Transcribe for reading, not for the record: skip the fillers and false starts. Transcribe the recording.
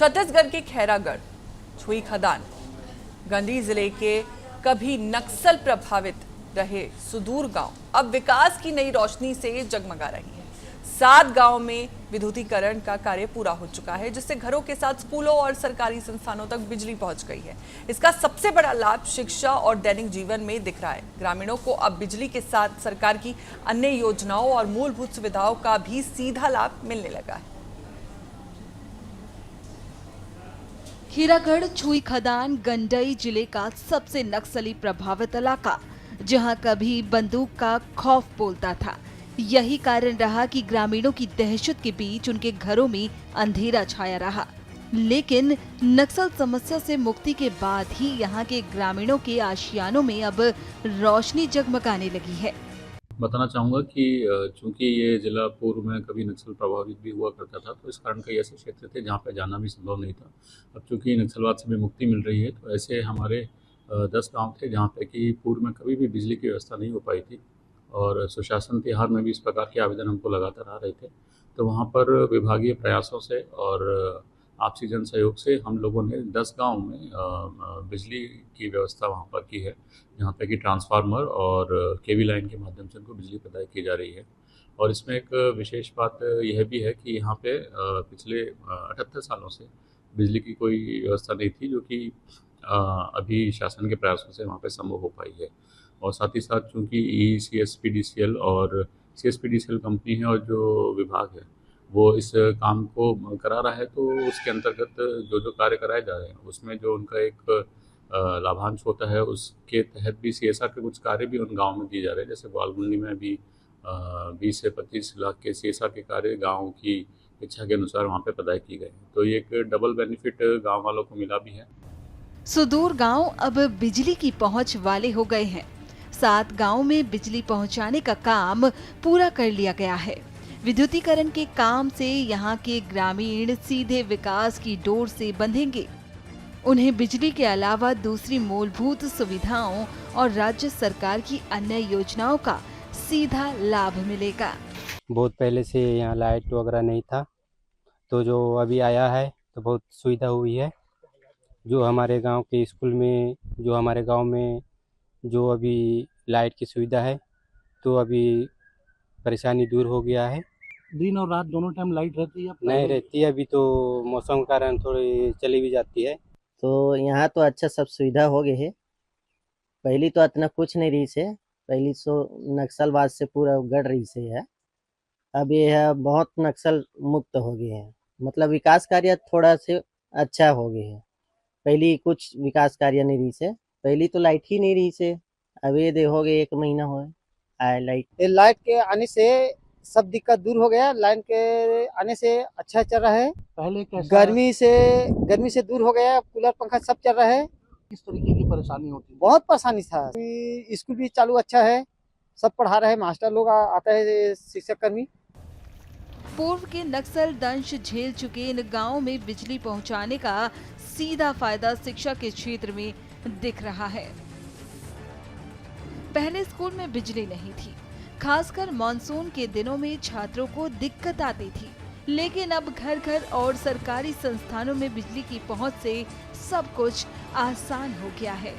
छत्तीसगढ़ के खैरागढ़ छुई खदान गंडी जिले के कभी नक्सल प्रभावित रहे सुदूर गांव अब विकास की नई रोशनी से जगमगा रही है। 7 गांव में विद्युतीकरण का कार्य पूरा हो चुका है, जिससे घरों के साथ स्कूलों और सरकारी संस्थानों तक बिजली पहुंच गई है। इसका सबसे बड़ा लाभ शिक्षा और दैनिक जीवन में दिख रहा है। ग्रामीणों को अब बिजली के साथ सरकार की अन्य योजनाओं और मूलभूत सुविधाओं का भी सीधा लाभ मिलने लगा है। खैरागढ़ छुई खदान गंडई जिले का सबसे नक्सली प्रभावित इलाका, जहां कभी बंदूक का खौफ बोलता था। यही कारण रहा कि ग्रामीणों की दहशत के बीच उनके घरों में अंधेरा छाया रहा। लेकिन नक्सल समस्या से मुक्ति के बाद ही यहां के ग्रामीणों के आशियानों में अब रोशनी जगमगाने लगी है। बताना चाहूँगा कि चूंकि ये जिला पूर्व में कभी नक्सल प्रभावित भी हुआ करता था, तो इस कारण कई ऐसे क्षेत्र थे जहाँ पे जाना भी संभव नहीं था। अब चूंकि नक्सलवाद से भी मुक्ति मिल रही है, तो ऐसे हमारे 10 गांव थे जहाँ पे कि पूर्व में कभी भी बिजली की व्यवस्था नहीं हो पाई थी और सुशासन तिहार में भी इस प्रकार के आवेदन हमको लगातार आ रहे थे। तो वहाँ पर विभागीय प्रयासों से और आपसी जन सहयोग से हम लोगों ने 10 गांव में बिजली की व्यवस्था वहाँ पर की है, जहाँ पे कि ट्रांसफार्मर और केवी लाइन के माध्यम से उनको बिजली प्रदाय की जा रही है। और इसमें एक विशेष बात यह भी है कि यहाँ पे पिछले 78 सालों से बिजली की कोई व्यवस्था नहीं थी, जो कि अभी शासन के प्रयासों से वहाँ पे संभव हो पाई है। और साथ ही साथ चूँकि CSPDCL और CSPDCL कंपनी है और जो विभाग है वो इस काम को करा रहा है, तो उसके अंतर्गत जो जो कार्य कराए जा रहे हैं उसमें जो उनका एक लाभांश होता है, उसके तहत भी CSR के कुछ कार्य भी उन गाँव में दिए जा रहे हैं। जैसे ग्वालगुंडी में भी 20 से 25 लाख के CSR के कार्य गाँव की इच्छा के अनुसार वहाँ पे प्रदाय की गए हैं। तो ये एक डबल बेनिफिट गाँव वालों को मिला भी है। सुदूर गांव अब बिजली की पहुंच वाले हो गए हैं। 7 गांव में बिजली पहुंचाने का काम पूरा कर लिया गया है। विद्युतीकरण के काम से यहां के ग्रामीण सीधे विकास की डोर से बंधेंगे। उन्हें बिजली के अलावा दूसरी मूलभूत सुविधाओं और राज्य सरकार की अन्य योजनाओं का सीधा लाभ मिलेगा। बहुत पहले से यहाँ लाइट वगैरह नहीं था, तो जो अभी आया है तो बहुत सुविधा हुई है। जो हमारे गांव के स्कूल में, जो हमारे गांव में जो अभी लाइट की सुविधा है, तो अभी परेशानी दूर हो गया है। दिन और रात दोनों टाइम लाइट रहती है? नहीं रहती है, अभी तो मौसम के कारण थोड़ी चली भी जाती है। तो यहाँ तो अच्छा सब सुविधा हो गई है। पहली तो इतना कुछ नहीं रही से, पहली सो नक्सलवाद से पूरा गढ़ रही से है। अब ये है बहुत नक्सल मुक्त हो गए हैं, मतलब विकास कार्य थोड़ा से अच्छा हो गए हैं। पहली कुछ विकास कार्य नहीं रही से, पहली तो लाइट ही नहीं रही से। अब ये देखो गए 1 महीना हो आया लाइट। लाइट के आने से सब दिक्कत दूर हो गया। लाइन के आने से अच्छा चल रहा है। पहले कैसा? गर्मी से दूर हो गया, कूलर पंखा सब चल रहा है। किस तरीके की परेशानी होती है? बहुत परेशानी था। स्कूल भी चालू अच्छा है, सब पढ़ा रहे, मास्टर लोग आता है, शिक्षक कर्मी। पूर्व के नक्सल दंश झेल चुके इन गांवों में बिजली पहुंचाने का सीधा फायदा शिक्षा के क्षेत्र में दिख रहा है। पहले स्कूल में बिजली नहीं थी, खासकर मॉनसून के दिनों में छात्रों को दिक्कत आती थी। लेकिन अब घर घर और सरकारी संस्थानों में बिजली की पहुंच से सब कुछ आसान हो गया है।